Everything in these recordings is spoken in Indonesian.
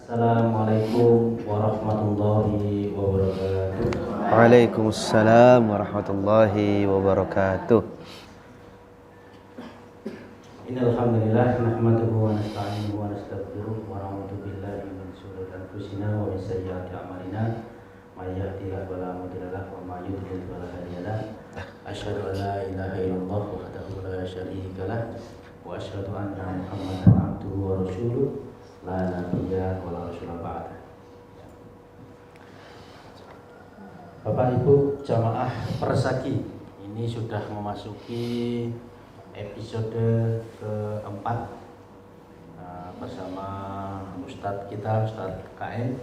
Assalamualaikum warahmatullahi wabarakatuh. Waalaikumsalam warahmatullahi wabarakatuh. Innal hamdalillah nahmaduhu wa nasta'inuhu wa nastaghfiruh wa na'udzu billahi min shururi anfusina wa min sayyiati a'malina. May yahdihillahu fala mudilla lahu wa may yudlil fala hadiya lahu. Asyhadu an la ilaha illallah wahdahu la syarika lahu wa asyhadu anna Muhammadan abduhu wa rasuluh la nabiyya wa la rasula ba'da. Bapak Ibu jamaah Persagi, ini sudah memasuki episode keempat bersama Ustadz kita, Ustadz KM.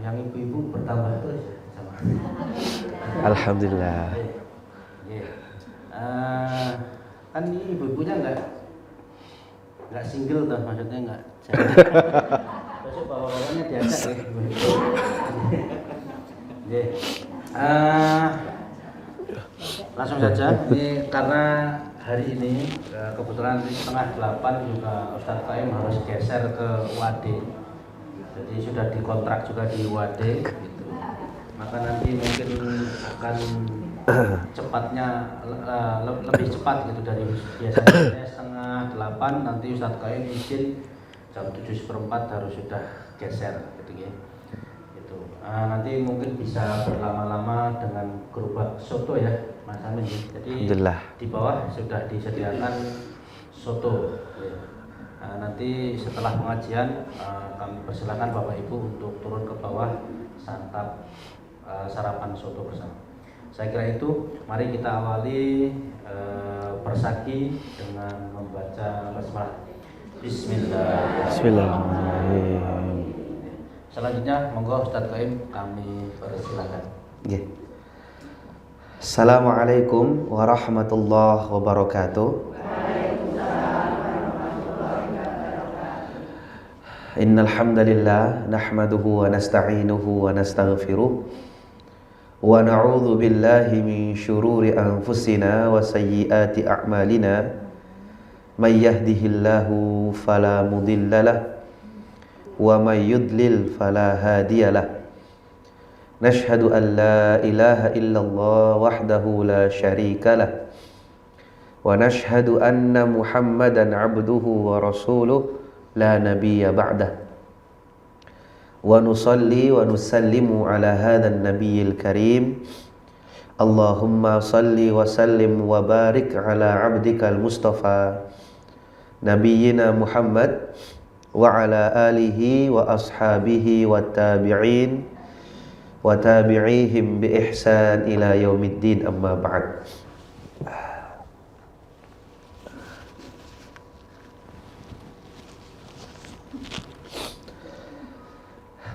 Yang ibu-ibu bertambah terus ya jamaah. Alhamdulillah. Kan ini ibu-ibunya nggak single tuh, maksudnya nggak. Terus bawa-bawanya diajak ya ibu-ibu. Langsung saja. Ini karena hari ini kebetulan di setengah 8 juga Ustadz KM harus geser ke UAD. Jadi sudah dikontrak juga di UAD gitu. Maka nanti mungkin akan cepatnya lebih cepat gitu dari biasanya setengah 8, nanti Ustadz KM izin jam 7:15 harus sudah geser gitu ya. Nanti mungkin bisa berlama-lama dengan gerobak soto ya Mas Amin. Jadi di bawah sudah disediakan soto ya. Nanti setelah pengajian kami persilakan Bapak Ibu untuk turun ke bawah santap sarapan soto bersama. Saya kira itu. Mari kita awali Persagi dengan membaca basmalah. Bismillahirrahmanirrahim. Selanjutnya monggo Ustadz Qaim kami persilakan. Assalamualaikum warahmatullahi wabarakatuh. Innal hamdalillah nahmaduhu wa nasta'inuhu wa nastaghfiruh wa na'udzu billahi min syururi anfusina wa sayyiati a'malina. May yahdihillahu fala mudhillalah wa may yudlil fala hadiyalah. Nashhadu an la ilaha illallah wahdahu la syarikalah wa nashhadu anna Muhammadan abduhu wa rasuluh la nabiyya ba'dah. Wa nusalli wa nusallimu ala hadzal nabiyil karim. Allahumma salli wa sallim wa barik ala abdikal mustafa nabiyyina Muhammad wa ala alihi wa ashabihi wa tabi'in wa tabi'ihim bi ihsan ila yaumiddin, amma ba'd.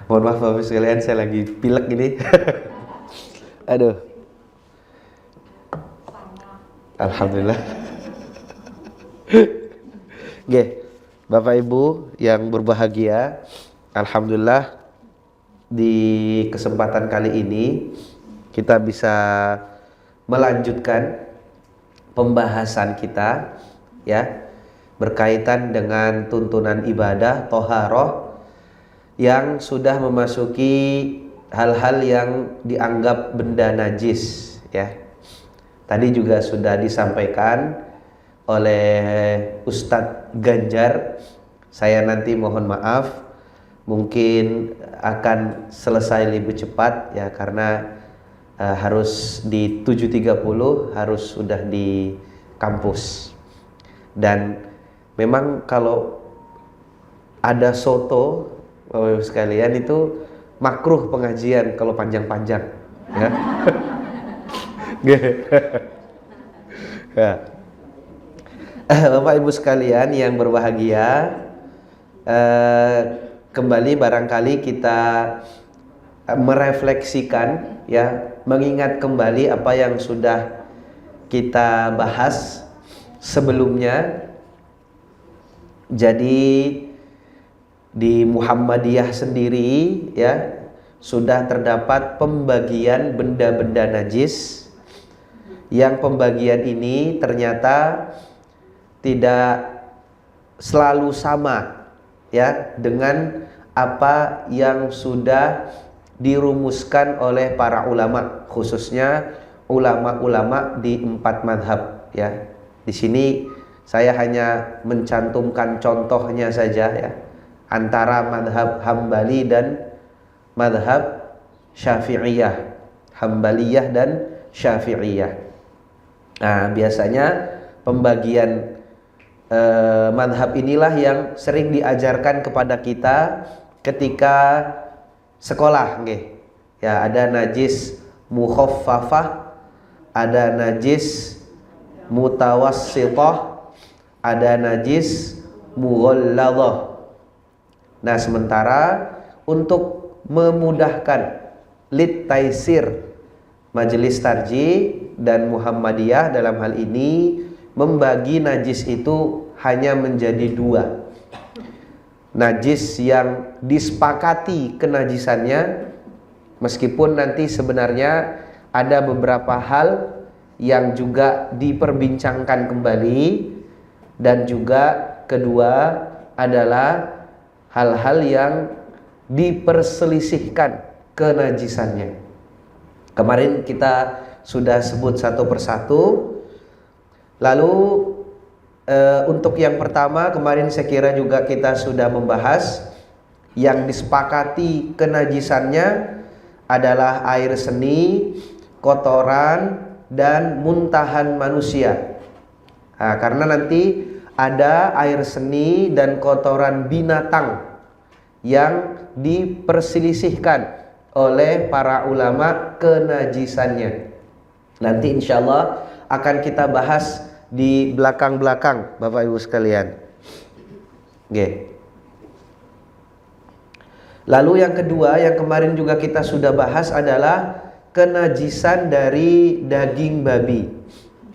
Mohon maaf Bapak sekalian, saya lagi pilek gini. Aduh. Alhamdulillah. Oke. Bapak Ibu yang berbahagia, alhamdulillah di kesempatan kali ini kita bisa melanjutkan pembahasan kita ya, berkaitan dengan tuntunan ibadah thaharah yang sudah memasuki hal-hal yang dianggap benda najis ya. Tadi juga sudah disampaikan oleh Ustadz Ganjar. Saya nanti mohon maaf mungkin akan selesai lebih cepat ya, karena harus di 7.30 harus sudah di kampus. Dan memang kalau ada soto Bapak Ibu sekalian itu makruh pengajian kalau panjang-panjang ya. Ya. Bapak Ibu sekalian yang berbahagia, kembali barangkali kita merefleksikan ya, mengingat kembali apa yang sudah kita bahas sebelumnya. Jadi di Muhammadiyah sendiri ya sudah terdapat pembagian benda-benda najis, yang pembagian ini ternyata tidak selalu sama ya dengan apa yang sudah dirumuskan oleh para ulama, khususnya ulama-ulama di 4 madhab ya. Di sini saya hanya mencantumkan contohnya saja ya, antara madhab Hambali dan madhab Syafi'iyah, Hambaliyah dan Syafi'iyah. Nah, biasanya pembagian madhab inilah yang sering diajarkan kepada kita ketika sekolah, nggih. Ya, ada najis mukhaffafah, ada najis mutawassithah, ada najis mughalladhah. Nah, sementara untuk memudahkan lit taisir Majelis Tarji dan Muhammadiyah dalam hal ini membagi najis itu hanya menjadi 2. Najis yang disepakati kenajisannya, meskipun nanti sebenarnya ada beberapa hal yang juga diperbincangkan kembali, dan juga kedua adalah hal-hal yang diperselisihkan kenajisannya. Kemarin kita sudah sebut satu persatu. Lalu untuk yang pertama kemarin saya kira juga kita sudah membahas yang disepakati kenajisannya adalah air seni, kotoran, dan muntahan manusia. Nah, karena nanti ada air seni dan kotoran binatang yang diperselisihkan oleh para ulama kenajisannya. Nanti insya Allah akan kita bahas di belakang-belakang Bapak Ibu sekalian. Oke. Lalu yang kedua yang kemarin juga kita sudah bahas adalah kenajisan dari daging babi.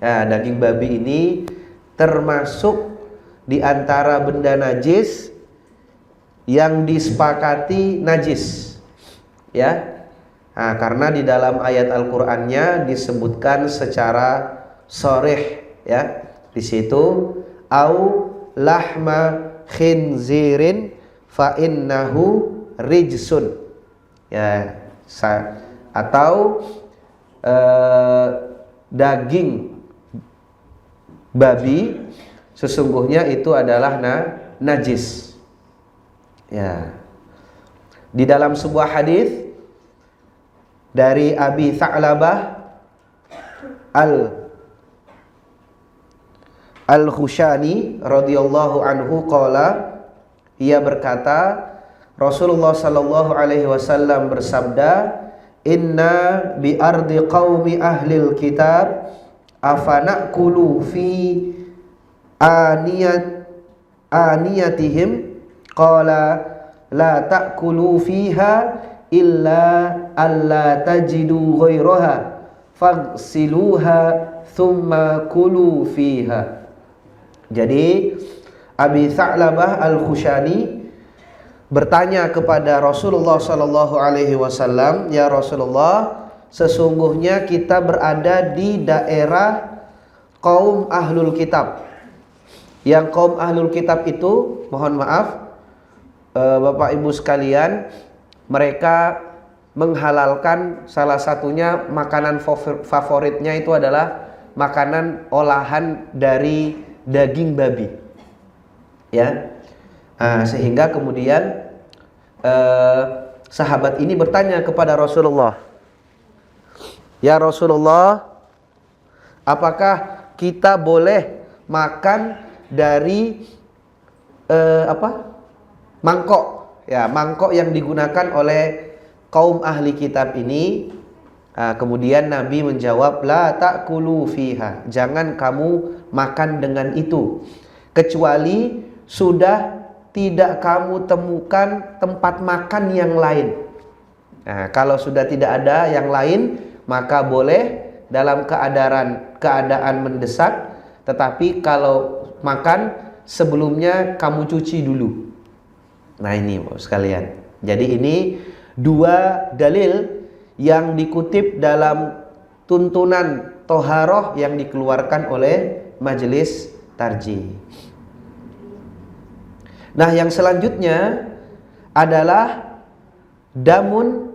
Nah, daging babi ini termasuk di antara benda najis yang disepakati najis. Ya, nah, karena di dalam ayat Al-Qur'annya disebutkan secara sharih ya, di situ au lahma khinzirin fa innahu rijsun ya, atau daging babi sesungguhnya itu adalah najis ya. Di dalam sebuah hadis dari Abi Tha'labah Al-Khushani radhiyallahu anhu qala, ia berkata Rasulullah sallallahu alaihi wasallam bersabda, inna bi ardi qaumi ahlil kitab afanakulu fi aniyatihim qala la ta'kulu fiha illa alla tajidu ghairaha faghsiluha thumma kulu fiha. Jadi Abi Tha'labah Al-Khushani bertanya kepada Rasulullah sallallahu alaihi wasallam, ya Rasulullah, sesungguhnya kita berada di daerah kaum ahlul kitab. Yang kaum ahlul kitab itu, mohon maaf Bapak Ibu sekalian, mereka menghalalkan salah satunya makanan favoritnya itu adalah makanan olahan dari daging babi. Ya. Sehingga kemudian sahabat ini bertanya kepada Rasulullah, ya Rasulullah, apakah kita boleh makan dari mangkok, ya, mangkok yang digunakan oleh kaum ahli kitab ini? Kemudian Nabi menjawab, la ta'kulu fiha, jangan kamu makan dengan itu, kecuali sudah tidak kamu temukan tempat makan yang lain. Nah, kalau sudah tidak ada yang lain, maka boleh dalam keadaan mendesak, tetapi kalau makan sebelumnya kamu cuci dulu. Nah ini Bapak sekalian. Jadi ini 2 dalil yang dikutip dalam tuntunan toharoh yang dikeluarkan oleh Majelis Tarji. Nah, yang selanjutnya adalah damun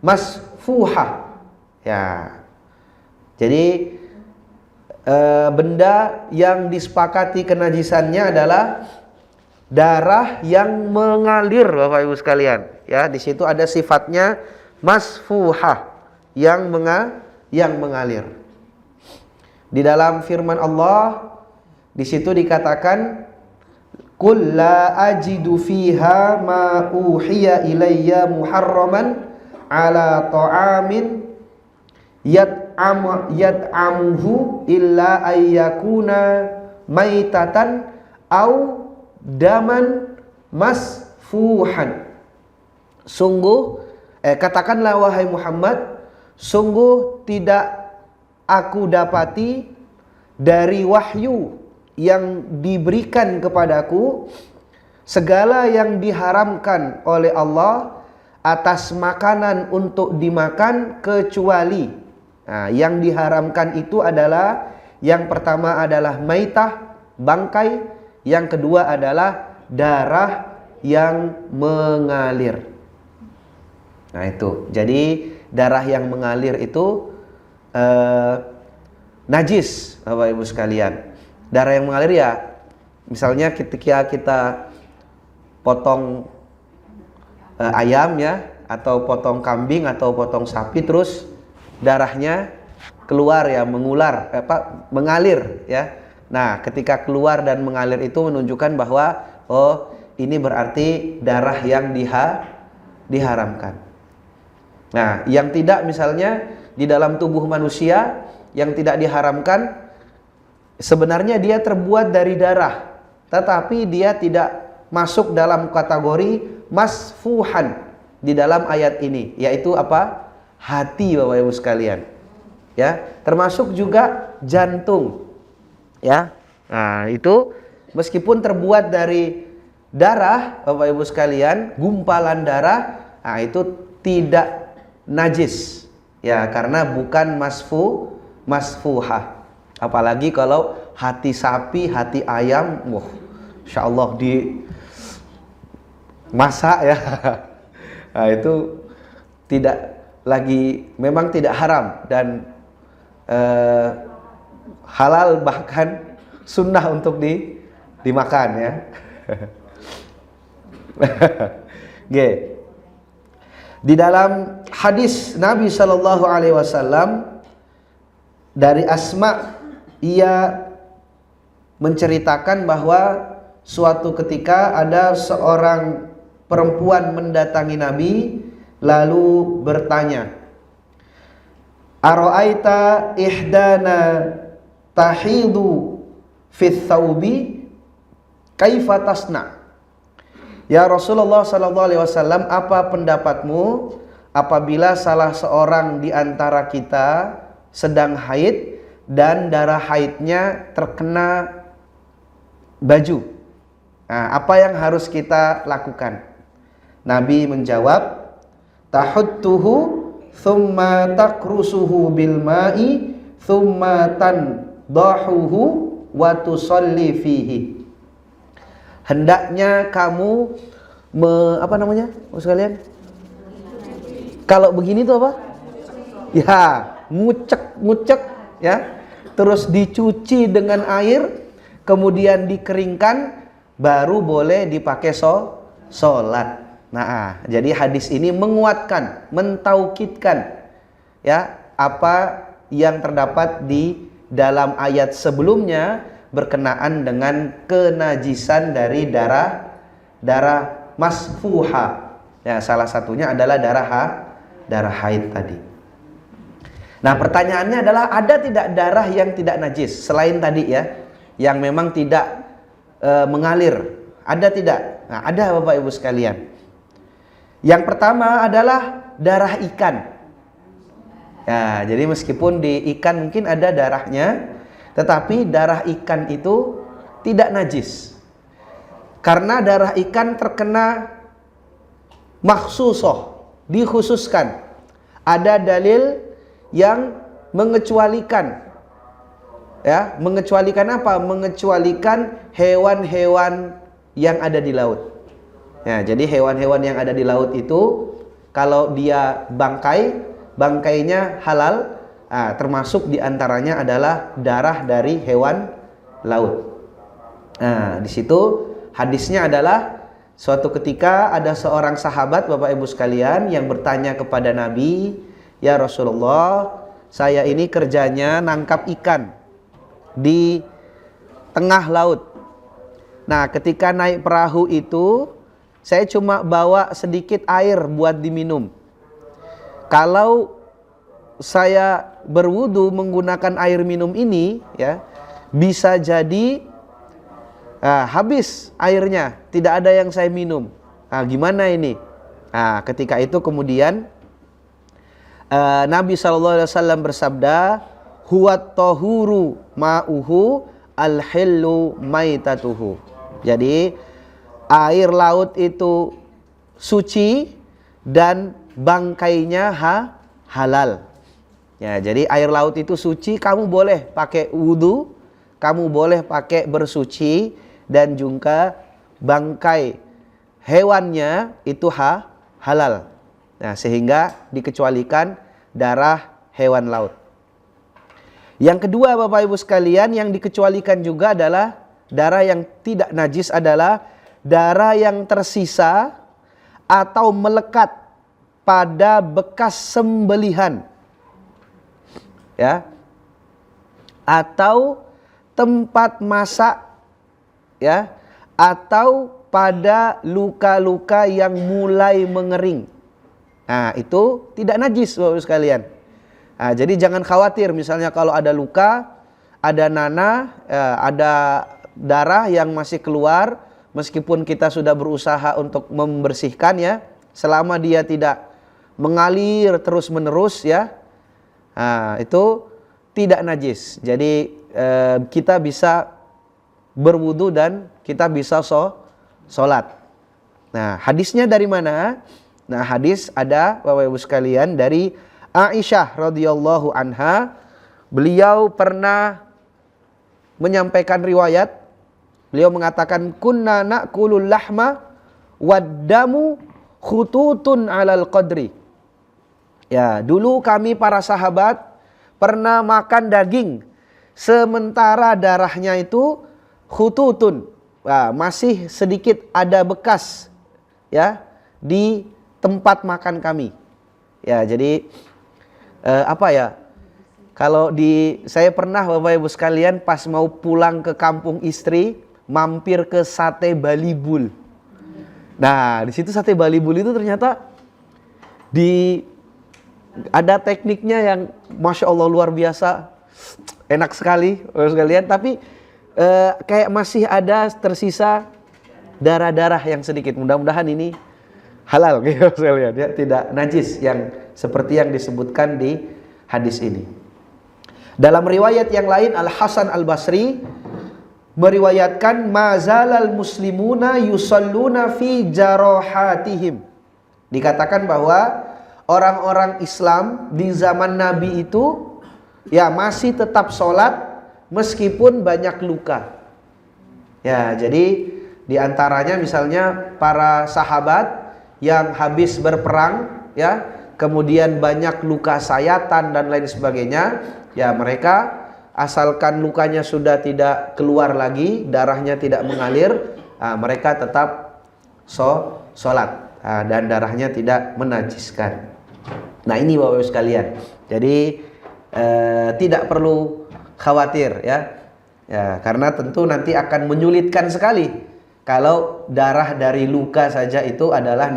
masfuha. Ya. Jadi benda yang disepakati kenajisannya adalah darah yang mengalir, Bapak Ibu sekalian. Ya, di situ ada sifatnya masfuha, yang mengalir. Di dalam firman Allah di situ dikatakan qul la ajidu fiha ma uhiya ilayya muharraman ala ta'amin yat'amuhu illa ayyakuna maitatan au daman masfuhan. Sungguh katakanlah wahai Muhammad, sungguh tidak aku dapati dari wahyu yang diberikan kepadaku segala yang diharamkan oleh Allah atas makanan untuk dimakan kecuali, nah, yang diharamkan itu adalah yang pertama adalah maitah, bangkai, yang kedua adalah darah yang mengalir. Nah itu, jadi darah yang mengalir itu najis, Bapak Ibu sekalian. Darah yang mengalir ya, misalnya ketika kita potong ayam ya, atau potong kambing atau potong sapi, terus darahnya keluar ya, mengalir ya. Nah, ketika keluar dan mengalir itu menunjukkan bahwa oh, ini berarti darah yang diharamkan. Nah, yang tidak, misalnya di dalam tubuh manusia yang tidak diharamkan, sebenarnya dia terbuat dari darah, tetapi dia tidak masuk dalam kategori masfuhan di dalam ayat ini, yaitu apa? Hati, Bapak Ibu sekalian. Ya, termasuk juga jantung. Ya. Nah, itu meskipun terbuat dari darah, Bapak Ibu sekalian, gumpalan darah, nah itu tidak najis. Ya, karena bukan masfuhah. Apalagi kalau hati sapi, hati ayam, wah, insyaallah di masak ya. Nah, itu tidak lagi, memang tidak haram dan halal, bahkan sunnah untuk dimakan ya. Di dalam hadis Nabi Shallallahu Alaihi Wasallam dari Asma, ia menceritakan bahwa suatu ketika ada seorang perempuan mendatangi Nabi lalu bertanya, "Ara'aita ihdana tahidu fit thawbi kaifa tasna?" Ya Rasulullah sallallahu alaihi wasallam, apa pendapatmu apabila salah seorang di antara kita sedang haid dan darah haidnya terkena baju? Nah, apa yang harus kita lakukan? Nabi menjawab, tahuttuhu thumma takrusuhu bil ma'i thumma tandahuhu wa tusalli fihi. Hendaknya kamu apa namanya, sekalian? Kalau begini tuh apa? Ya, ngucek ya. Terus dicuci dengan air, kemudian dikeringkan, baru boleh dipakai sholat. Nah, jadi hadis ini menguatkan, mentaukidkan ya apa yang terdapat di dalam ayat sebelumnya berkenaan dengan kenajisan dari darah masfuha. Ya, salah satunya adalah darah haid tadi. Nah, pertanyaannya adalah, ada tidak darah yang tidak najis selain tadi ya, yang memang tidak mengalir? Ada tidak? Nah, ada Bapak Ibu sekalian. Yang pertama adalah darah ikan. Ya, jadi meskipun di ikan mungkin ada darahnya, tetapi darah ikan itu tidak najis. Karena darah ikan terkena makhsusoh, dikhususkan. Ada dalil yang mengecualikan. Ya, mengecualikan apa? Mengecualikan hewan-hewan yang ada di laut. Ya, jadi hewan-hewan yang ada di laut itu kalau dia bangkainya halal, termasuk diantaranya adalah darah dari hewan laut. Nah, di situ hadisnya adalah suatu ketika ada seorang sahabat, Bapak Ibu sekalian, yang bertanya kepada Nabi, "Ya Rasulullah, saya ini kerjanya nangkap ikan di tengah laut. Nah, ketika naik perahu itu saya cuma bawa sedikit air buat diminum. Kalau saya berwudu menggunakan air minum ini, ya, bisa jadi habis airnya, tidak ada yang saya minum. Gimana ini?" Ketika itu kemudian Nabi SAW bersabda, "Huwat tahuru ma'uhu al-hillu maitatuhu." Jadi air laut itu suci dan bangkainya halal. Ya, jadi air laut itu suci, kamu boleh pakai wudu, kamu boleh pakai bersuci, dan juga bangkai hewannya itu halal. Nah, sehingga dikecualikan darah hewan laut. Yang kedua, Bapak Ibu sekalian, yang dikecualikan juga adalah darah yang tidak najis, adalah darah yang tersisa atau melekat pada bekas sembelihan, ya, atau tempat masak, ya, atau pada luka-luka yang mulai mengering. Nah, itu tidak najis, Bapak Ibu sekalian. Jadi jangan khawatir, misalnya kalau ada luka, ada nanah, ada darah yang masih keluar, meskipun kita sudah berusaha untuk membersihkan, ya, selama dia tidak mengalir terus-menerus, ya, itu tidak najis. Jadi kita bisa berwudu dan kita bisa sholat. Nah, hadisnya dari mana? Nah, hadis ada, Bapak Ibu sekalian, dari Aisyah radhiyallahu anha. Beliau pernah menyampaikan riwayat. Beliau mengatakan, "Kunna na'kulul lahma waddamu khututun 'alal qadri." Ya, dulu kami para sahabat pernah makan daging, sementara darahnya itu khututun, masih sedikit ada bekas, ya, di tempat makan kami. Ya, jadi kalau saya pernah, Bapak Ibu sekalian, pas mau pulang ke kampung istri, mampir ke sate Balibul. Nah, di situ sate Balibul itu ternyata ada tekniknya yang Masya Allah luar biasa, enak sekali, Bapak Ibu sekalian. Tapi kayak masih ada tersisa darah-darah yang sedikit. Mudah-mudahan ini halal, gitu sekalian, ya, tidak najis yang seperti yang disebutkan di hadis ini. Dalam riwayat yang lain, Al-Hasan Al-Basri meriwayatkan, mazalal muslimuna yusalluna fi jarahatihim. Dikatakan bahwa orang-orang Islam di zaman Nabi itu, ya, masih tetap sholat meskipun banyak luka. Ya, jadi diantaranya misalnya para sahabat yang habis berperang, ya, kemudian banyak luka sayatan dan lain sebagainya, ya, mereka asalkan lukanya sudah tidak keluar lagi, darahnya tidak mengalir, mereka tetap sholat, dan darahnya tidak menajiskan. Nah, ini Bapak Ibu sekalian, jadi tidak perlu khawatir, ya, karena tentu nanti akan menyulitkan sekali kalau darah dari luka saja itu adalah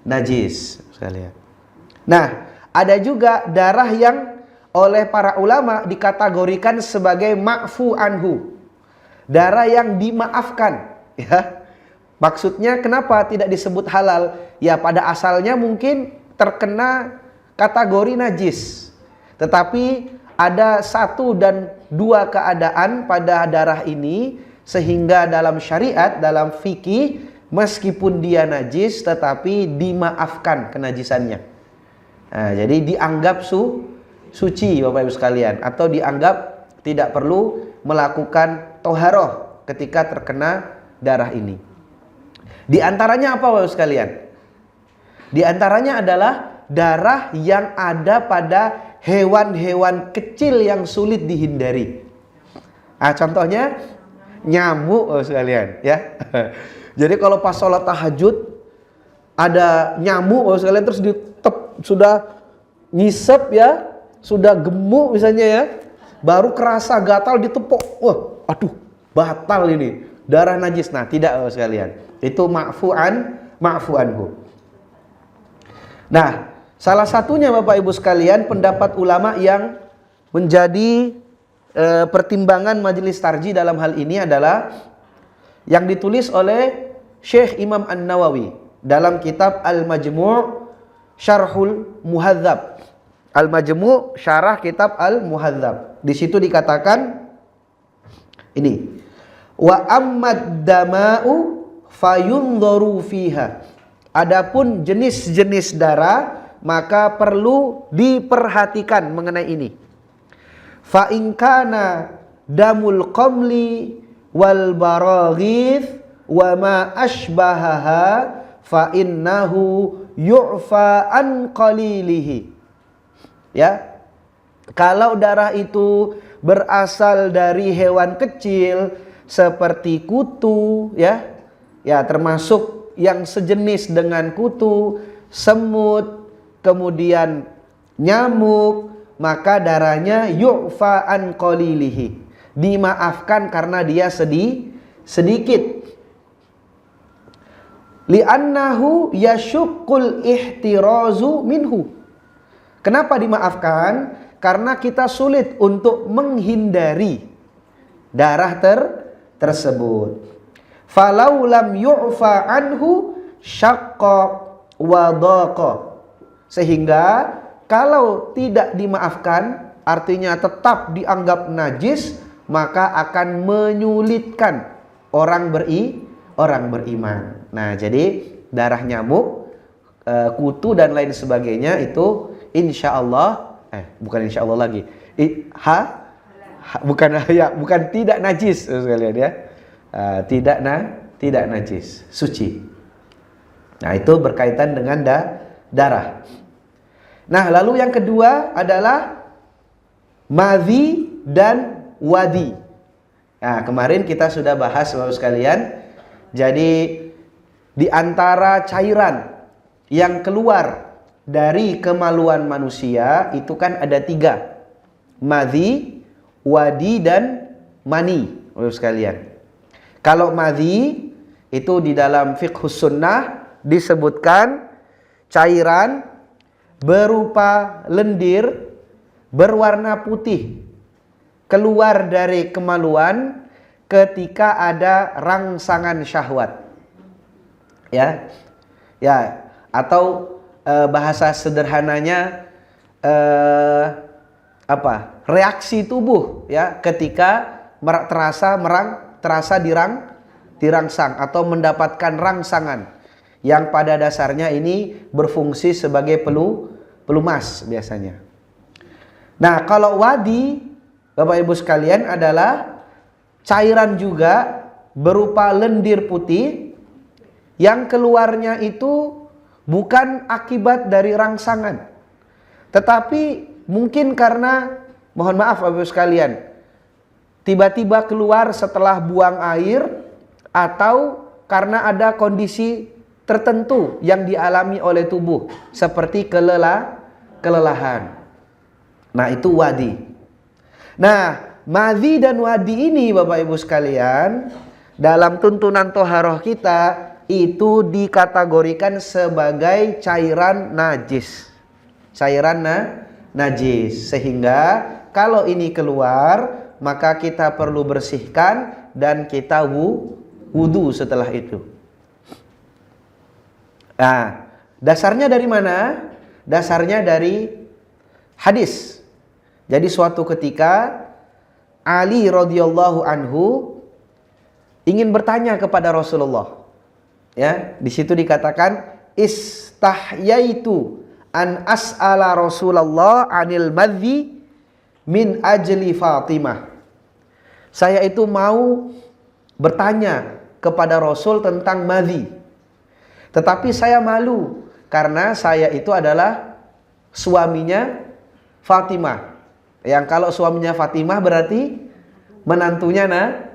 najis sekalian. Nah, ada juga darah yang oleh para ulama dikategorikan sebagai ma'fu anhu, darah yang dimaafkan, ya. Maksudnya kenapa tidak disebut halal? Ya, pada asalnya mungkin terkena kategori najis, tetapi ada satu dan dua keadaan pada darah ini, sehingga dalam syariat, dalam fikih, meskipun dia najis tetapi dimaafkan kenajisannya. Nah, jadi dianggap suci, Bapak Ibu sekalian, atau dianggap tidak perlu melakukan toharoh ketika terkena darah ini. Di antaranya apa Bapak sekalian? Di antaranya adalah darah yang ada pada hewan-hewan kecil yang sulit dihindari. Contohnya nyamuk Bapak sekalian, ya. Jadi kalau pas sholat tahajud ada nyamuk Bapak sekalian, terus sudah ngisep ya, sudah gemuk misalnya ya, baru kerasa gatal ditepuk, wah, aduh, batal ini, darah najis. Nah, tidak Bapak sekalian, itu ma'fu anhu. Nah, salah satunya Bapak Ibu sekalian, pendapat ulama yang menjadi pertimbangan majelis tarjih dalam hal ini adalah yang ditulis oleh Syekh Imam An-Nawawi dalam kitab Al-Majmu' Syarhul Muhadzab. Al-Majmu' syarah kitab Al-Muhadzab. Di situ dikatakan ini, wa ammad dama'u fayundharu fiha. Adapun jenis-jenis darah maka perlu diperhatikan mengenai ini. Fa in kana damul qamli wal baraghith wa ma ashbahaha fa innahu yu'fa an qalilihi. Ya. Kalau darah itu berasal dari hewan kecil seperti kutu, ya. Ya, termasuk yang sejenis dengan kutu, semut, kemudian nyamuk, maka darahnya yu'fa an qalilihi, dimaafkan karena dia sedikit. Li'annahu yashuqqul ihtirazu minhu. Kenapa dimaafkan? Karena kita sulit untuk menghindari darah tersebut. Falau lam yu'fa anhu syaqqa wa dhaqa. Sehingga kalau tidak dimaafkan, artinya tetap dianggap najis, maka akan menyulitkan orang beriman. Nah, jadi darah nyamuk, kutu dan lain sebagainya itu insya Allah, bukan insya Allah lagi, bukan tidak najis sekalian ya, tidak najis, suci. Nah, itu berkaitan dengan darah. Nah, lalu yang kedua adalah madhi dan wadi. Nah, kemarin kita sudah bahas Bapak sekalian. Jadi di antara cairan yang keluar dari kemaluan manusia itu kan ada 3. Madhi, wadi, dan mani Bapak sekalian. Kalau madhi itu di dalam fiqhus sunnah disebutkan cairan berupa lendir berwarna putih keluar dari kemaluan ketika ada rangsangan syahwat. Ya. Atau bahasa sederhananya reaksi tubuh ya ketika terasa dirangsang atau mendapatkan rangsangan yang pada dasarnya ini berfungsi sebagai pelumas biasanya. Nah, kalau wadi Bapak Ibu sekalian adalah cairan juga berupa lendir putih yang keluarnya itu bukan akibat dari rangsangan, tetapi mungkin karena, mohon maaf Bapak Ibu sekalian, tiba-tiba keluar setelah buang air atau karena ada kondisi tertentu yang dialami oleh tubuh seperti kelelahan. Nah, itu wadi. Nah, madhi dan wadi ini Bapak Ibu sekalian, dalam tuntunan toharoh kita itu dikategorikan sebagai cairan najis. Cairan najis. Sehingga kalau ini keluar, maka kita perlu bersihkan dan kita wudu setelah itu. Nah, dasarnya dari mana? Dasarnya dari hadis. Jadi suatu ketika Ali radhiyallahu anhu ingin bertanya kepada Rasulullah. Ya, di situ dikatakan istahyaitu an as'ala Rasulullah anil madhi min ajli Fatimah. Saya itu mau bertanya kepada Rasul tentang madhi. Tetapi saya malu karena saya itu adalah suaminya Fatimah. Yang kalau suaminya Fatimah berarti menantunya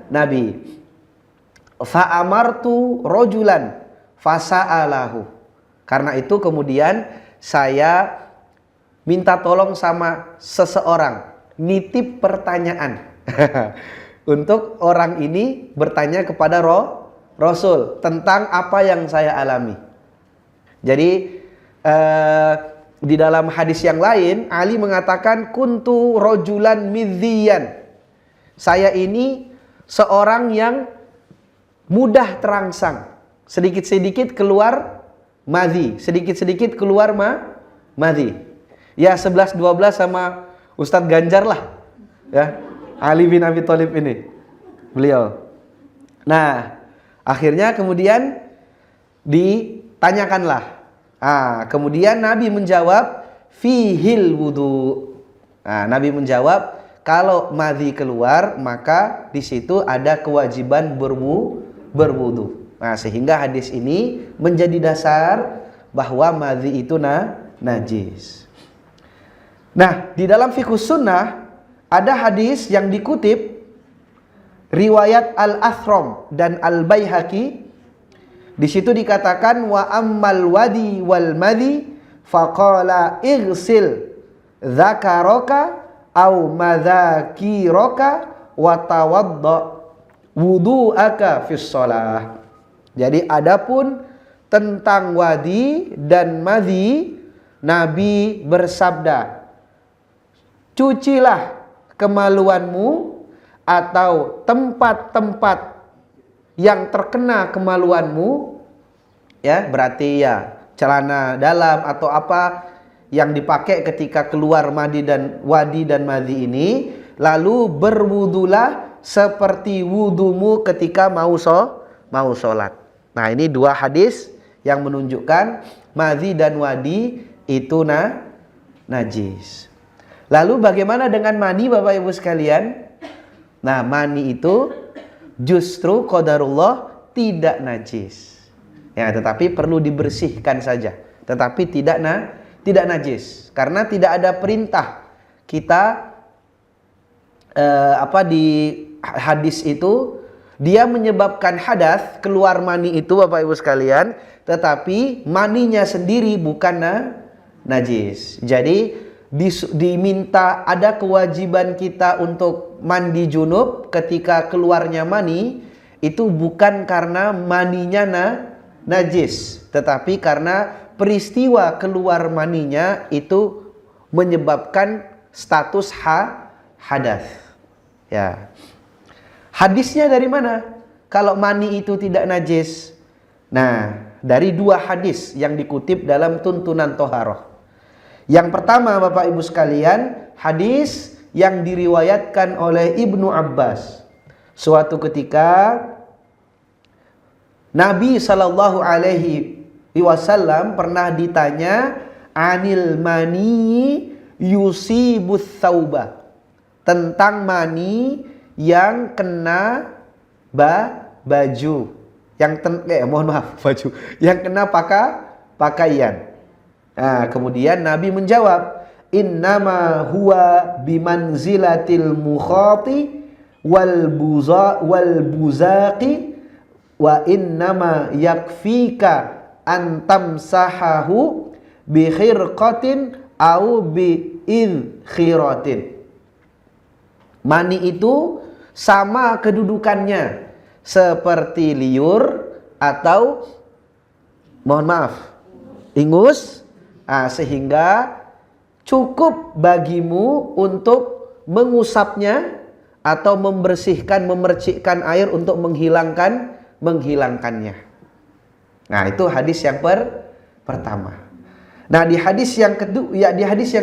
Nabi. Fa'amartu rojulan fasa'alahu. Karena itu kemudian saya minta tolong sama seseorang, nitip pertanyaan. Untuk orang ini bertanya kepada Rasul tentang apa yang saya alami. Jadi di dalam hadis yang lain Ali mengatakan kuntu rojulan midhiyan. Saya ini seorang yang mudah terangsang. Sedikit-sedikit keluar madhi, sedikit-sedikit keluar madhi. Ya 11-12 sama Ustadz Ganjar lah. Ya, Ali bin Abi Thalib ini. Beliau. Nah, akhirnya kemudian ditanyakanlah. Kemudian Nabi menjawab fihil wudu. Nabi menjawab kalau madhi keluar maka di situ ada kewajiban berwudu. Sehingga hadis ini menjadi dasar bahwa madhi itu najis. Nah, di dalam fiqhus sunnah ada hadis yang dikutip riwayat Al-Athram dan Al-Baihaqi. Di situ dikatakan wa ammal wadi wal madhi faqala ighsil dzakaraka au madzakiraka wa tawadda wudu'aka fis shalah. Jadi adapun tentang wadi dan madhi, Nabi bersabda, cucilah kemaluanmu atau tempat-tempat yang terkena kemaluanmu, ya berarti ya celana dalam atau apa yang dipakai ketika keluar wadi dan madhi ini, lalu berwudulah seperti wudumu ketika mau sholat. Nah, ini dua hadis yang menunjukkan madhi dan wadi itu najis. Lalu bagaimana dengan mani, Bapak Ibu sekalian? Nah, mani itu justru qadarullah tidak najis. Ya, tetapi perlu dibersihkan saja. Tetapi tidak najis karena tidak ada perintah kita di hadis itu dia menyebabkan hadas keluar mani itu, Bapak Ibu sekalian, tetapi maninya sendiri bukan najis. Jadi diminta ada kewajiban kita untuk mandi junub ketika keluarnya mani itu bukan karena maninya najis, tetapi karena peristiwa keluar maninya itu menyebabkan status hadas. Ya. Hadisnya dari mana? Kalau mani itu tidak najis. Nah, dari dua hadis yang dikutip dalam tuntunan Toharoh. Yang pertama, Bapak Ibu sekalian, hadis yang diriwayatkan oleh Ibnu Abbas. Suatu ketika Nabi Shallallahu Alaihi Wasallam pernah ditanya anil mani yusibus thauba, tentang mani yang kena baju, yang kena pakaian. Nah, kemudian Nabi menjawab, innama huwa bimanzilatil mukhati wal buzaqi wa innama yakfika antam sahahu bi khirqatin au bi idkhiratin. Mani itu sama kedudukannya seperti liur atau ingus, sehingga cukup bagimu untuk mengusapnya atau membersihkan, memercikkan air untuk menghilangkannya. Nah, itu hadis yang pertama. Nah, di hadis yang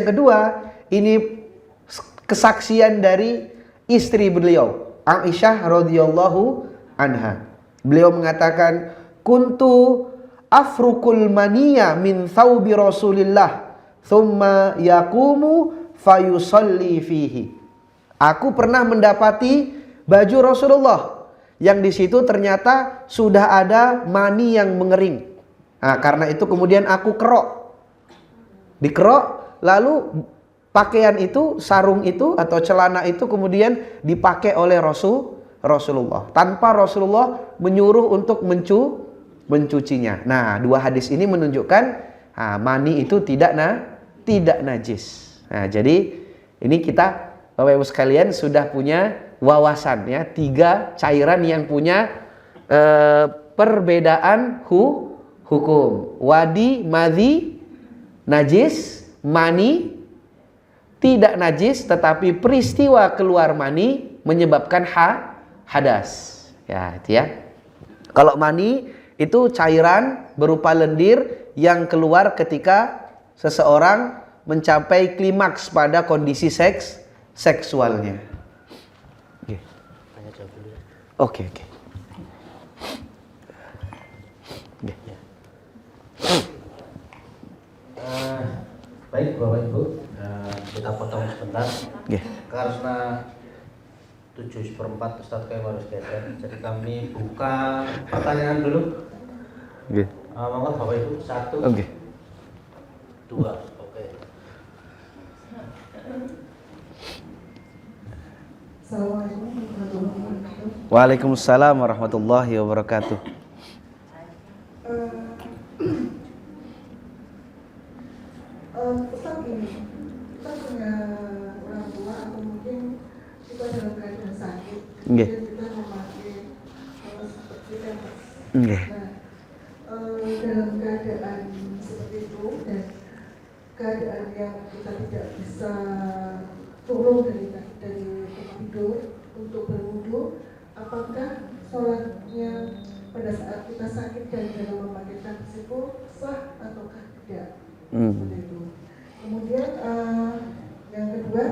kedua ini kesaksian dari istri beliau, Aisyah radhiyallahu anha. Beliau mengatakan, kuntu afrukul maniya min thawbi Rasulillah thumma yaqumu fayusalli fihi. Aku pernah mendapati baju Rasulullah yang di situ ternyata sudah ada mani yang mengering. Nah, karena itu kemudian aku kerok. Dikerok, lalu pakaian itu, sarung itu atau celana itu kemudian dipakai oleh Rasulullah tanpa Rasulullah menyuruh untuk mencucinya. Nah, dua hadis ini menunjukkan mani itu tidak najis. Nah, jadi ini kita Bapak Ibu sekalian sudah punya wawasan ya, 3 cairan yang punya perbedaan hukum. Wadi, madhi, najis, mani tidak najis, tetapi peristiwa keluar mani menyebabkan hadas. Ya, itu ya. Kalau mani itu cairan berupa lendir yang keluar ketika seseorang mencapai klimaks pada kondisi seksualnya. Oke. Oke. Baik Bapak Ibu, kita potong sebentar. Karena 7/4 Ustadz kami harus geser, jadi kami buka pertanyaan dulu. Monggo Bapak Ibu, 1, 2, oke. Assalamualaikum warahmatullahi wabarakatuh. Waalaikumsalam warahmatullahi wabarakatuh. Ustaz gini, kita punya orang tua atau mungkin kita dalam keadaan sakit, dan kita memakai seperti pampers. Dalam keadaan seperti itu dan keadaan yang kita tidak bisa turun dari tempat tidur untuk berwudu, apakah sholatnya pada saat kita sakit dan dalam memakai pampers itu sah ataukah tidak? Kemudian yang kedua,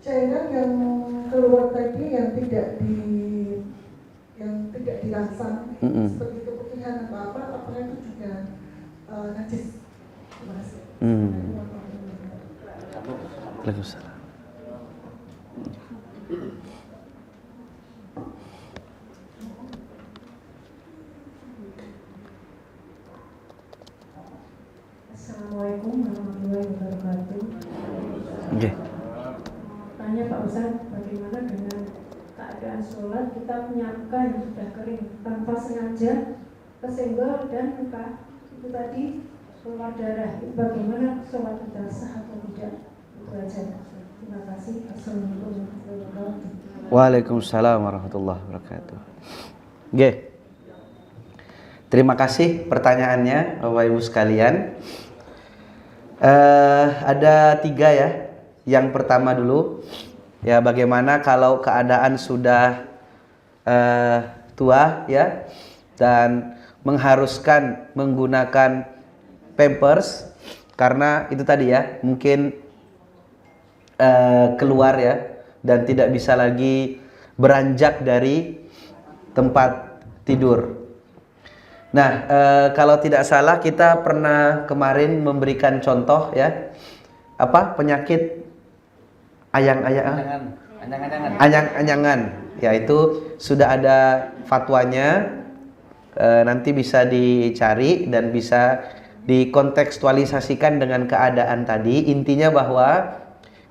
cairan yang keluar tadi yang tidak dirangsang seperti keputihan atau apa, apakah itu juga najis? Terima kasih. Waalaikumsalam. Assalamualaikum warahmatullahi wabarakatuh. Tanya Pak Ustaz, bagaimana dengan keadaan sholat kita punya luka yang sudah kering tanpa sengaja kesenggol dan luka itu tadi keluar darah, itu bagaimana sholat kita sah atau tidak? Itu aja. Terima kasih. Assalamualaikum warahmatullahi wabarakatuh. Waalaikumsalam warahmatullahi wabarakatuh. Terima kasih pertanyaannya Bapak Ibu sekalian. Ada 3 ya. Yang pertama dulu, ya bagaimana kalau keadaan sudah tua ya dan mengharuskan menggunakan pampers karena itu tadi ya mungkin keluar ya dan tidak bisa lagi beranjak dari tempat tidur. Nah, kalau tidak salah kita pernah kemarin memberikan contoh ya, apa penyakit anyang-anyangan, yaitu sudah ada fatwanya, nanti bisa dicari dan bisa dikontekstualisasikan dengan keadaan tadi. Intinya bahwa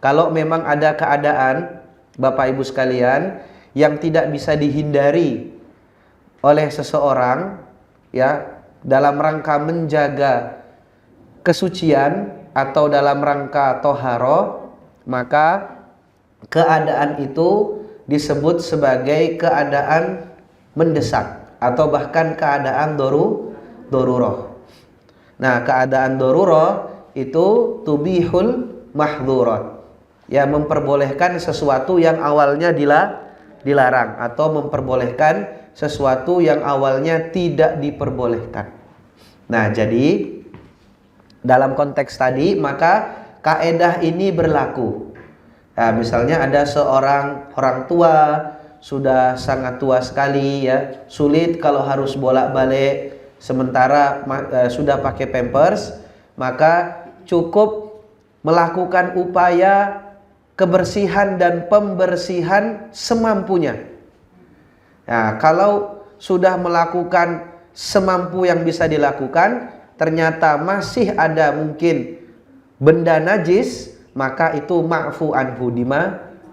kalau memang ada keadaan Bapak Ibu sekalian yang tidak bisa dihindari oleh seseorang ya dalam rangka menjaga kesucian atau dalam rangka toharo, maka keadaan itu disebut sebagai keadaan mendesak atau bahkan keadaan daruroh. Nah, keadaan daruroh itu tubihul mahdzurat, ya memperbolehkan sesuatu yang awalnya dilarang atau memperbolehkan sesuatu yang awalnya tidak diperbolehkan. Nah, jadi dalam konteks tadi maka kaedah ini berlaku. Nah, misalnya ada seorang orang tua sudah sangat tua sekali ya, sulit kalau harus bolak-balik sementara sudah pakai pampers, maka cukup melakukan upaya kebersihan dan pembersihan semampunya. Nah, kalau sudah melakukan semampu yang bisa dilakukan, ternyata masih ada mungkin benda najis, maka itu ma'fu anhu,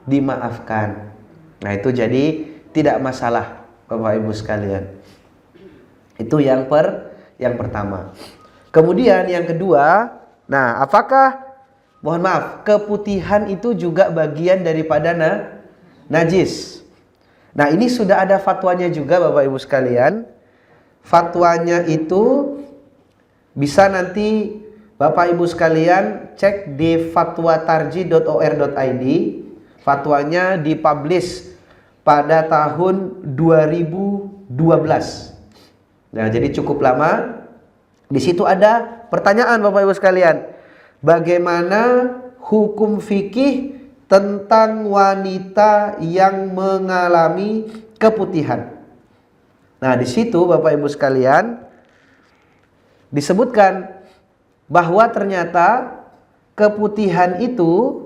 dimaafkan. Nah, itu jadi tidak masalah Bapak Ibu sekalian. Itu yang pertama. Kemudian yang kedua, nah, apakah mohon maaf, keputihan itu juga bagian daripada najis? Nah, ini sudah ada fatwanya juga Bapak Ibu sekalian. Fatwanya itu bisa nanti Bapak Ibu sekalian cek di fatwatarji.or.id. Fatwanya dipublish pada tahun 2012. Nah, jadi cukup lama. Di situ ada pertanyaan Bapak Ibu sekalian. Bagaimana hukum fikih tentang wanita yang mengalami keputihan? Nah, di situ Bapak Ibu sekalian disebutkan bahwa ternyata keputihan itu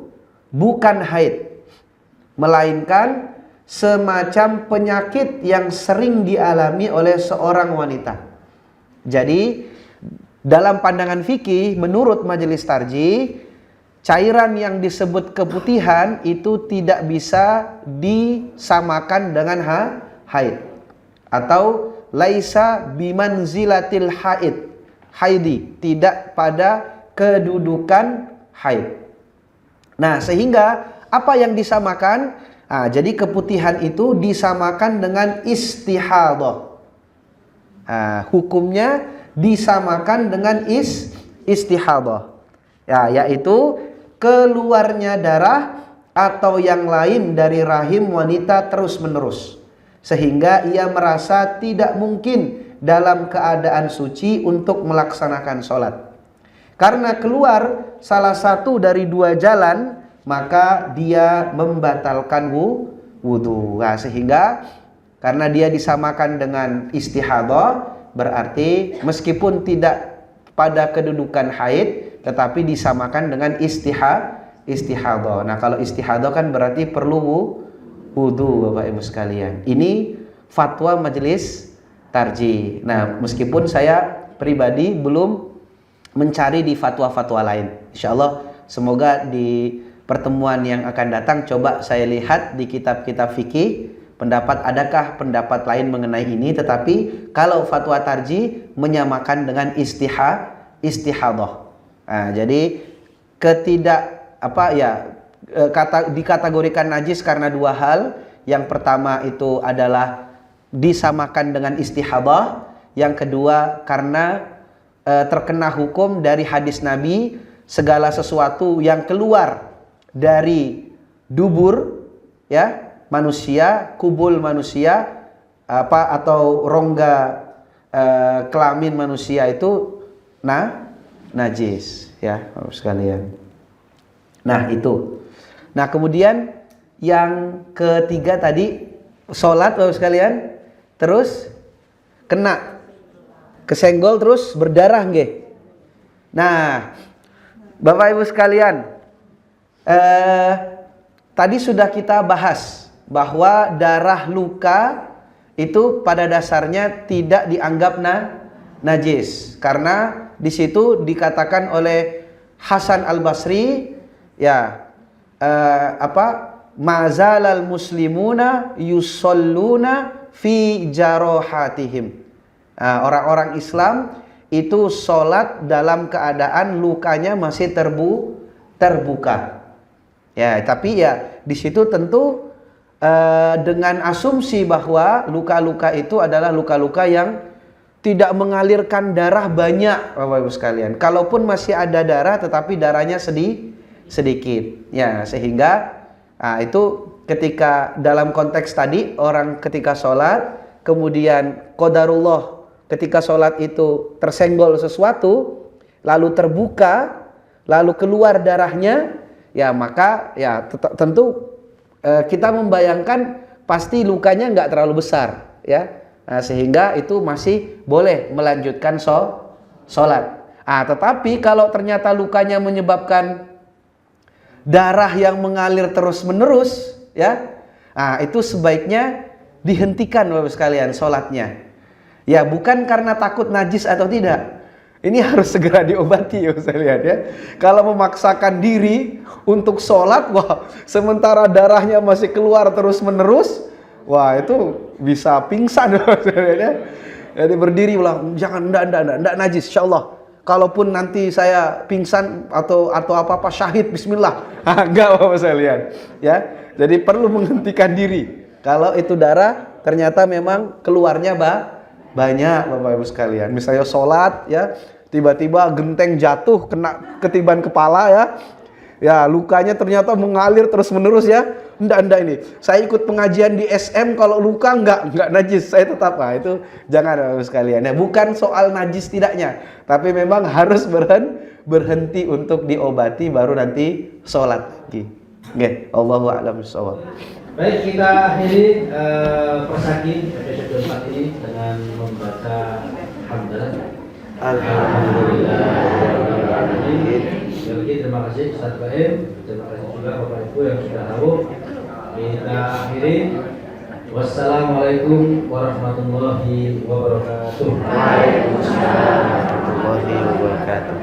bukan haid, melainkan semacam penyakit yang sering dialami oleh seorang wanita. Jadi dalam pandangan fikih menurut Majelis Tarjih, cairan yang disebut keputihan itu tidak bisa disamakan dengan haid, atau laisa bimanzilatil haidi, tidak pada kedudukan haid. Nah, sehingga apa yang disamakan? Nah, jadi keputihan itu disamakan dengan istihadah. Nah, hukumnya disamakan dengan istihadah. Ya, yaitu keluarnya darah atau yang lain dari rahim wanita terus-menerus, sehingga ia merasa tidak mungkin dalam keadaan suci untuk melaksanakan sholat. Karena keluar salah satu dari dua jalan, maka dia membatalkan wudu. Nah, sehingga karena dia disamakan dengan istihadah, berarti meskipun tidak pada kedudukan haid, tetapi disamakan dengan istihadah. Nah, kalau istihadah kan berarti perlu wudu Bapak Ibu sekalian. Ini fatwa Majelis Tarjih. Nah, meskipun saya pribadi belum mencari di fatwa-fatwa lain. Insyaallah semoga di pertemuan yang akan datang coba saya lihat di kitab-kitab fikih adakah pendapat lain mengenai ini. Tetapi kalau fatwa Tarjih menyamakan dengan istihadah. Nah, jadi dikategorikan najis karena dua hal. Yang pertama itu adalah disamakan dengan istihadah. Yang kedua karena terkena hukum dari hadis Nabi, segala sesuatu yang keluar dari dubur ya manusia, kubul manusia atau rongga kelamin manusia itu najis ya Bapak sekalian. Nah, itu. Nah, kemudian yang ketiga tadi sholat Bapak sekalian, terus kena kesenggol terus berdarah nggih. Nah, Bapak Ibu sekalian, tadi sudah kita bahas bahwa darah luka itu pada dasarnya tidak dianggap najis, karena di situ dikatakan oleh Hasan Al-Basri ya mazalal muslimuna yusalluna fi jarohatihim. Orang-orang Islam itu sholat dalam keadaan lukanya masih terbuka. Ya, tapi ya di situ tentu dengan asumsi bahwa luka-luka itu adalah luka-luka yang tidak mengalirkan darah banyak, Bapak Ibu sekalian. Kalaupun masih ada darah, tetapi darahnya sedikit. Ya, sehingga itu ketika dalam konteks tadi orang ketika sholat, kemudian qadarullah ketika sholat itu tersenggol sesuatu, lalu terbuka, lalu keluar darahnya, ya maka ya tentu kita membayangkan pasti lukanya nggak terlalu besar, ya. Nah, sehingga itu masih boleh melanjutkan sholat. Tetapi kalau ternyata lukanya menyebabkan darah yang mengalir terus-menerus, ya, itu sebaiknya dihentikan Bapak sekalian sholatnya. Ya, bukan karena takut najis atau tidak. Ini harus segera diobati ya saya lihat ya. Kalau memaksakan diri untuk sholat, wah sementara darahnya masih keluar terus menerus, wah itu bisa pingsan saya lihat ya. Jadi berdiri ulang, jangan, enggak najis, insyaallah. Kalaupun nanti saya pingsan atau apa-apa syahid, bismillah. Enggak apa saya lihat ya. Jadi perlu menghentikan diri. Kalau itu darah ternyata memang keluarnya banyak Bapak Ibu sekalian. Misalnya sholat ya, tiba-tiba genteng jatuh kena ketiban kepala ya. Ya, lukanya ternyata mengalir terus-menerus ya. Enggak ini. Saya ikut pengajian di SM, kalau luka enggak najis, saya tetap. Nah, itu jangan Bapak Ibu sekalian. Ya, bukan soal najis tidaknya, tapi memang harus berhenti untuk diobati baru nanti sholat lagi. Oke, Allahu a'lam bishawab. Baik, kita akhiri persaki episode 4 ini dengan membaca hamdalah. Alhamdulillah. Sekali lagi terima kasih Ustaz Baim, terima kasih juga Bapak Ibu yang sudah tahu. Kita akhiri. Wassalamualaikum warahmatullahi wabarakatuh. Waalaikumsalam warahmatullahi wabarakatuh.